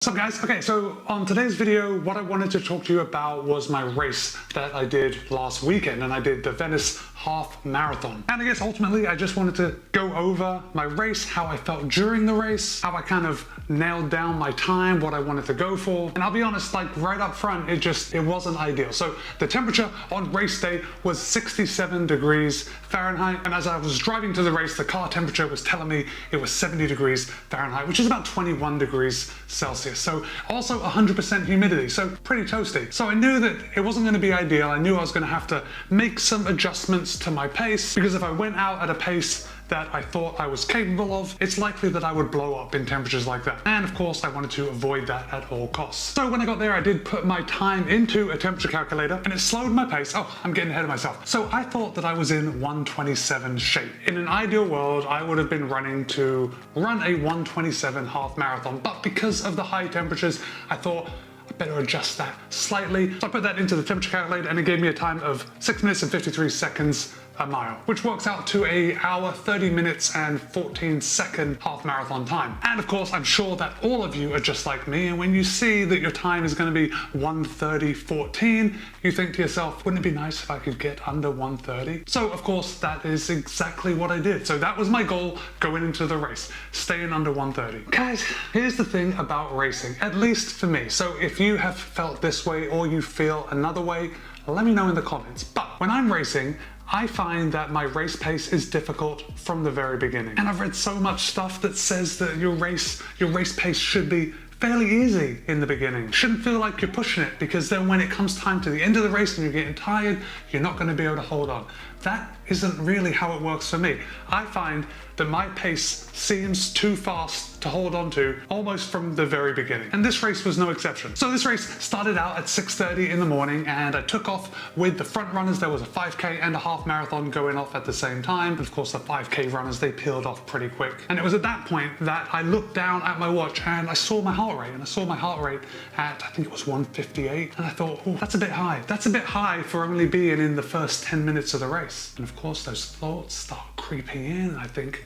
What's up guys? Okay, so on today's video, what I wanted to talk to you about was my race that I did last weekend, and I did the Venice half marathon. And I guess ultimately I just wanted to go over my race, how I felt during the race, how I kind of nailed down my time, what I wanted to go for. And I'll be honest, like right up front, it wasn't ideal. So the temperature on race day was 67 degrees Fahrenheit. And as I was driving to the race, the car temperature was telling me it was 70 degrees Fahrenheit, which is about 21 degrees Celsius. So also 100% humidity, so pretty toasty. So I knew that it wasn't going to be ideal. I knew I was going to have to make some adjustments to my pace, because if I went out at a pace that I thought I was capable of, it's likely that I would blow up in temperatures like that. And of course, I wanted to avoid that at all costs. So when I got there, I did put my time into a temperature calculator and it slowed my pace. Oh, I'm getting ahead of myself. So I thought that I was in 127 shape. In an ideal world, I would have been running to run a 127 half marathon, but because of the high temperatures, I thought I better adjust that slightly. So I put that into the temperature calculator and it gave me a time of 6 minutes and 53 seconds a mile, which works out to an hour, 30 minutes and 14-second half marathon time. And of course, I'm sure that all of you are just like me, and when you see that your time is going to be 1:30:14, you think to yourself, wouldn't it be nice if I could get under 1:30? So of course, that is exactly what I did. So that was my goal going into the race, staying under 1:30. Guys, here's the thing about racing, at least for me. So if you have felt this way or you feel another way, let me know in the comments. But when I'm racing, I find that my race pace is difficult from the very beginning. And I've read so much stuff that says that your race pace should be fairly easy in the beginning. Shouldn't feel like you're pushing it, because then when it comes time to the end of the race and you're getting tired, you're not going to be able to hold on. That isn't really how it works for me. I find that my pace seems too fast to hold on to almost from the very beginning. And this race was no exception. So this race started out at 6:30 in the morning, and I took off with the front runners. There was a 5K and a half marathon going off at the same time. And of course, the 5K runners, they peeled off pretty quick. And it was at that point that I looked down at my watch and I saw my heart rate. And I saw my heart rate at, I think it was 158. And I thought, oh, that's a bit high. That's a bit high for only being in the first 10 minutes of the race. And of course, those thoughts start creeping in. I think,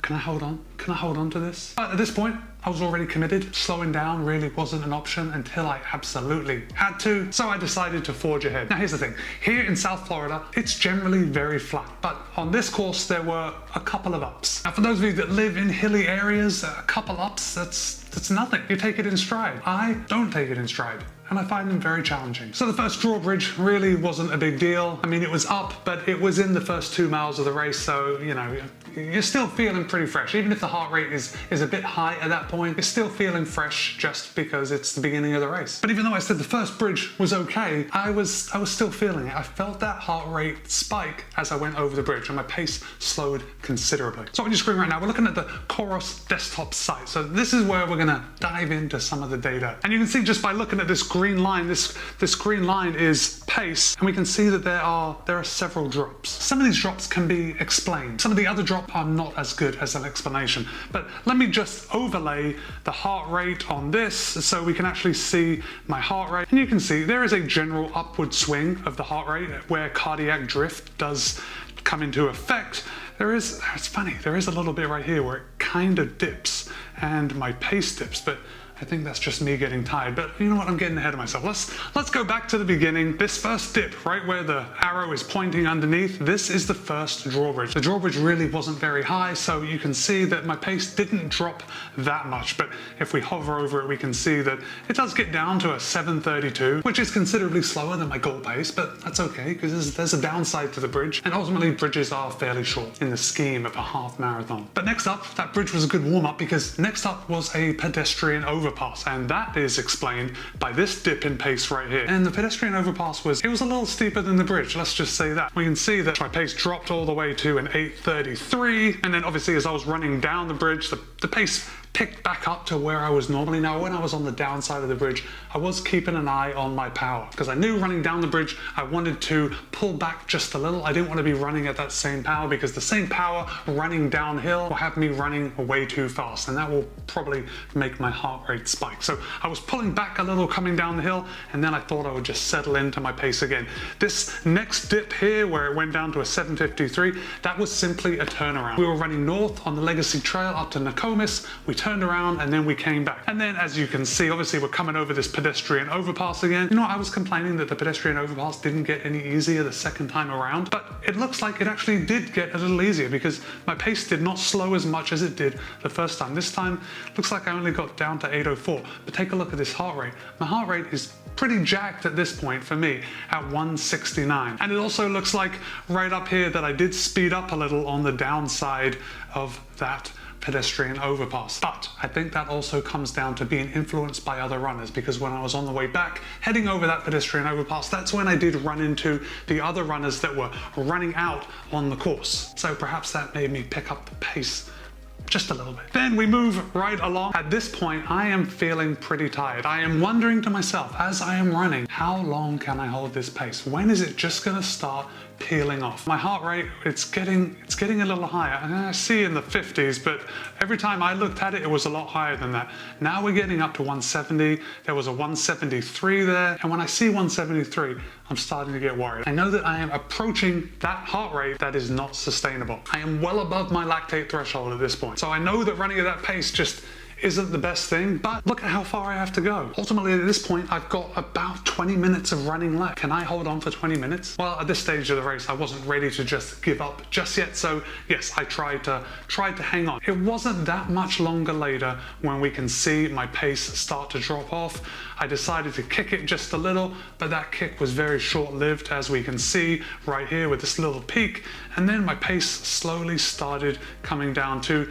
can I hold on? Can I hold on to this? But at this point, I was already committed. Slowing down really wasn't an option until I absolutely had to. So I decided to forge ahead. Now here's the thing. Here in South Florida, it's generally very flat. But on this course, there were a couple of ups. Now for those of you that live in hilly areas, a couple ups, that's nothing. You take it in stride. I don't take it in stride, and I find them very challenging. So the first drawbridge really wasn't a big deal. I mean, it was up, but it was in the first 2 miles of the race, so, you know, you're still feeling pretty fresh. Even if the heart rate is a bit high at that point, you're still feeling fresh just because it's the beginning of the race. But even though I said the first bridge was okay, I was still feeling it. I felt that heart rate spike as I went over the bridge, and my pace slowed considerably. So on your screen right now, we're looking at the Coros desktop site. So this is where we're gonna dive into some of the data. And you can see just by looking at this green line, this green line is pace, and we can see that there are several drops. Some of these drops can be explained. Some of the other drops are not as good as an explanation. But let me just overlay the heart rate on this so we can actually see my heart rate. And you can see there is a general upward swing of the heart rate where cardiac drift does come into effect. It's funny, there is a little bit right here where it kind of dips and my pace dips, but I think that's just me getting tired. But you know what, I'm getting ahead of myself. Let's go back to the beginning. This first dip, right where the arrow is pointing underneath, this is the first drawbridge. The drawbridge really wasn't very high, so you can see that my pace didn't drop that much. But if we hover over it, we can see that it does get down to a 7:32, which is considerably slower than my goal pace, but that's okay, because there's a downside to the bridge. And ultimately, bridges are fairly short in the scheme of a half marathon. But next up, that bridge was a good warm up, because next up was a pedestrian overpass, and that is explained by this dip in pace right here. And the pedestrian overpass was a little steeper than the bridge, let's just say that. We can see that my pace dropped all the way to an 8:33, and then obviously as I was running down the bridge, the pace picked back up to where I was normally. Now, when I was on the downside of the bridge, I was keeping an eye on my power, because I knew running down the bridge, I wanted to pull back just a little. I didn't want to be running at that same power, because the same power running downhill will have me running way too fast, and that will probably make my heart rate spike. So I was pulling back a little coming down the hill, and then I thought I would just settle into my pace again. This next dip here, where it went down to a 7:53, that was simply a turnaround. We were running north on the Legacy Trail up to Nokomis. We turned around and then we came back. And then as you can see, obviously we're coming over this pedestrian overpass again. You know, I was complaining that the pedestrian overpass didn't get any easier the second time around, but it looks like it actually did get a little easier because my pace did not slow as much as it did the first time. This time, looks like I only got down to 804, but take a look at this heart rate. My heart rate is pretty jacked at this point for me at 169. And it also looks like right up here that I did speed up a little on the downside of that pedestrian overpass. But I think that also comes down to being influenced by other runners, because when I was on the way back heading over that pedestrian overpass, that's when I did run into the other runners that were running out on the course. So perhaps that made me pick up the pace just a little bit. Then we move right along. At this point, I am feeling pretty tired. I am wondering to myself as I am running, how long can I hold this pace? When is it just gonna start peeling off? My heart rate, it's getting a little higher. And I see in the 50s, but every time I looked at it, it was a lot higher than that. Now we're getting up to 170. There was a 173 there. And when I see 173, I'm starting to get worried. I know that I am approaching that heart rate that is not sustainable. I am well above my lactate threshold at this point. So I know that running at that pace just isn't the best thing, but look at how far I have to go. Ultimately, at this point, I've got about 20 minutes of running left. Can I hold on for 20 minutes? Well, at this stage of the race, I wasn't ready to just give up just yet. So yes, I tried to hang on. It wasn't that much longer later when we can see my pace start to drop off. I decided to kick it just a little, but that kick was very short-lived, as we can see right here with this little peak. And then my pace slowly started coming down to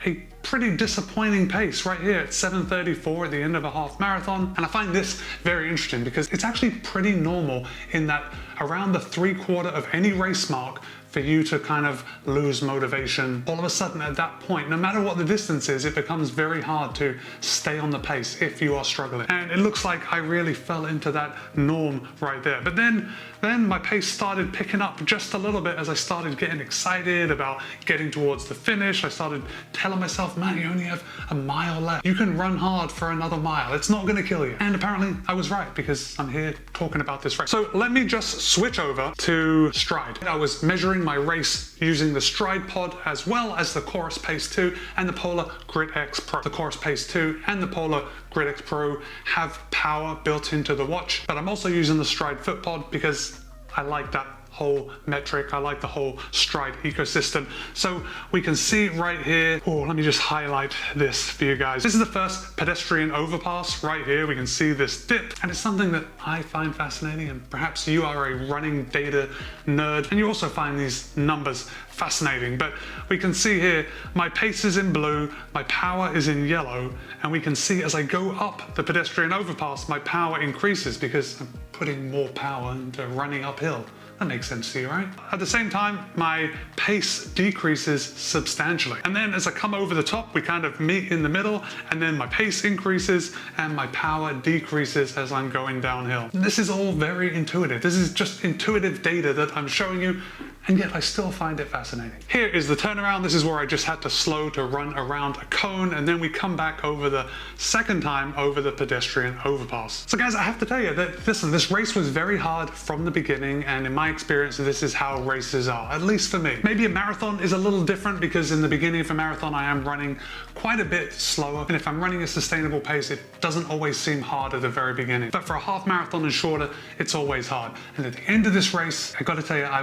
a pretty disappointing pace right here at 7:34 at the end of a half marathon. And I find this very interesting because it's actually pretty normal in that around the 3/4 of any race mark for you to kind of lose motivation. All of a sudden at that point, no matter what the distance is, it becomes very hard to stay on the pace if you are struggling. And it looks like I really fell into that norm right there. But then my pace started picking up just a little bit as I started getting excited about getting towards the finish. I started telling myself, man, you only have a mile left. You can run hard for another mile. It's not gonna kill you. And apparently I was right, because I'm here talking about this race. So let me just switch over to Stride. I was measuring my race using the Stride pod as well as the Chorus Pace 2 and the Polar Grit X Pro. The Chorus Pace 2 and the Polar Grit X Pro have power built into the watch, but I'm also using the Stride foot pod because I like that whole metric. I like the whole Stride ecosystem. So we can see right here, oh, let me just highlight this for you guys. This is the first pedestrian overpass right here. We can see this dip, and it's something that I find fascinating, and perhaps you are a running data nerd and you also find these numbers fascinating. But we can see here, my pace is in blue, my power is in yellow, and we can see as I go up the pedestrian overpass, my power increases because I'm putting more power into running uphill. That makes sense to you, right? At the same time, my pace decreases substantially. And then as I come over the top, we kind of meet in the middle, and then my pace increases and my power decreases as I'm going downhill. And this is all very intuitive. This is just intuitive data that I'm showing you, and yet I still find it fascinating. Here is the turnaround. This is where I just had to slow to run around a cone, and then we come back over the second time over the pedestrian overpass. So guys, I have to tell you that, listen, this race was very hard from the beginning, and in my experience, this is how races are, at least for me. Maybe a marathon is a little different because in the beginning of a marathon, I am running quite a bit slower, and if I'm running a sustainable pace, it doesn't always seem hard at the very beginning. But for a half marathon and shorter, it's always hard. And at the end of this race, I gotta tell you, I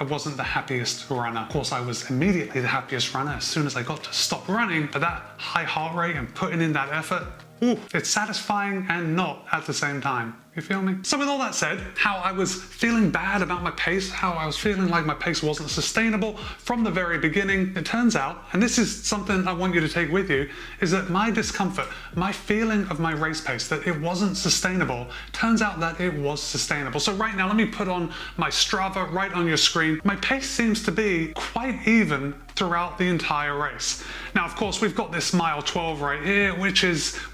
wasn't the happiest runner. Of course, I was immediately the happiest runner as soon as I got to stop running, but that high heart rate and putting in that effort, ooh, it's satisfying and not at the same time. You feel me? So with all that said, how I was feeling bad about my pace, how I was feeling like my pace wasn't sustainable from the very beginning, it turns out, and this is something I want you to take with you, is that my discomfort, my feeling of my race pace, that it wasn't sustainable, turns out that it was sustainable. So right now, let me put on my Strava right on your screen. My pace seems to be quite even throughout the entire race. Now, of course, we've got this mile 12 right here, which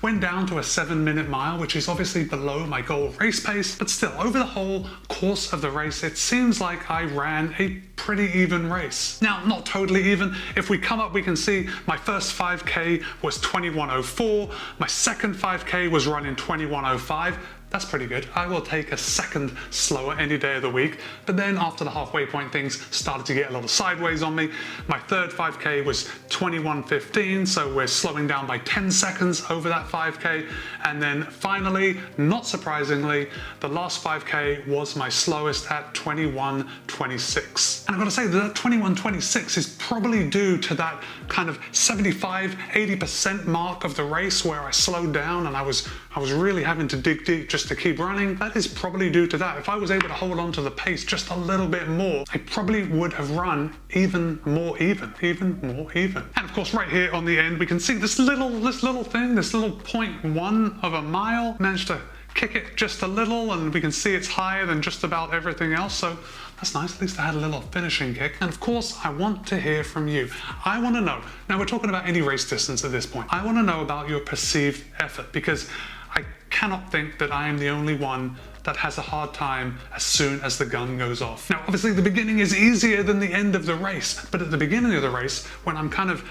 went down to a 7-minute mile, which is obviously below my goal race pace, but still, over the whole course of the race, it seems like I ran a pretty even race. Now, not totally even. If we come up, we can see my first 5K was 21:04, my second 5K was running 21:05. that's pretty good. I will take a second slower any day of the week. But then after the halfway point, things started to get a little sideways on me. My third 5K was 21:15, so we're slowing down by 10 seconds over that 5K. And then finally, not surprisingly, the last 5K was my slowest at 21:26. And I've got to say that 21:26 is probably due to that kind of 75–80% mark of the race where I slowed down and I was really having to dig deep just to keep running. That is probably due to that. If I was able to hold on to the pace just a little bit more, I probably would have run even more even. And of course, right here on the end, we can see this little thing, this little 0.1 of a mile. Managed to kick it just a little, and we can see it's higher than just about everything else. So that's nice. At least I had a little finishing kick. And of course, I want to hear from you. I want to know. Now we're talking about any race distance at this point. I want to know about your perceived effort, because I cannot think that I am the only one that has a hard time as soon as the gun goes off. Now, obviously the beginning is easier than the end of the race, but at the beginning of the race, when I'm kind of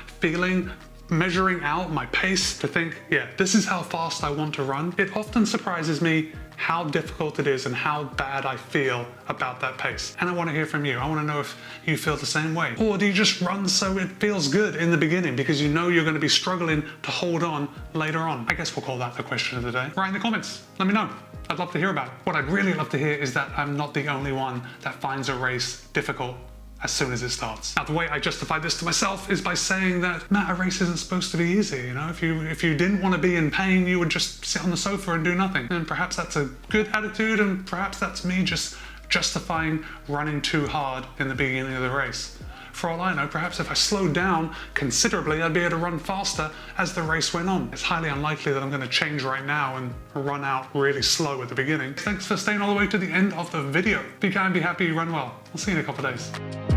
measuring out my pace to think, yeah, this is how fast I want to run, it often surprises me how difficult it is and how bad I feel about that pace. And I want to hear from you. I want to know if you feel the same way. Or do you just run so it feels good in the beginning because you know you're going to be struggling to hold on later on? I guess we'll call that the question of the day. Write in the comments. Let me know. I'd love to hear about it. What I'd really love to hear is that I'm not the only one that finds a race difficult as soon as it starts. Now, the way I justify this to myself is by saying that, Matt, a race isn't supposed to be easy. You know, if you didn't want to be in pain, you would just sit on the sofa and do nothing. And perhaps that's a good attitude, and perhaps that's me just justifying running too hard in the beginning of the race. For all I know, perhaps if I slowed down considerably, I'd be able to run faster as the race went on. It's highly unlikely that I'm going to change right now and run out really slow at the beginning. Thanks for staying all the way to the end of the video. Be kind, be happy, run well. I'll see you in a couple of days.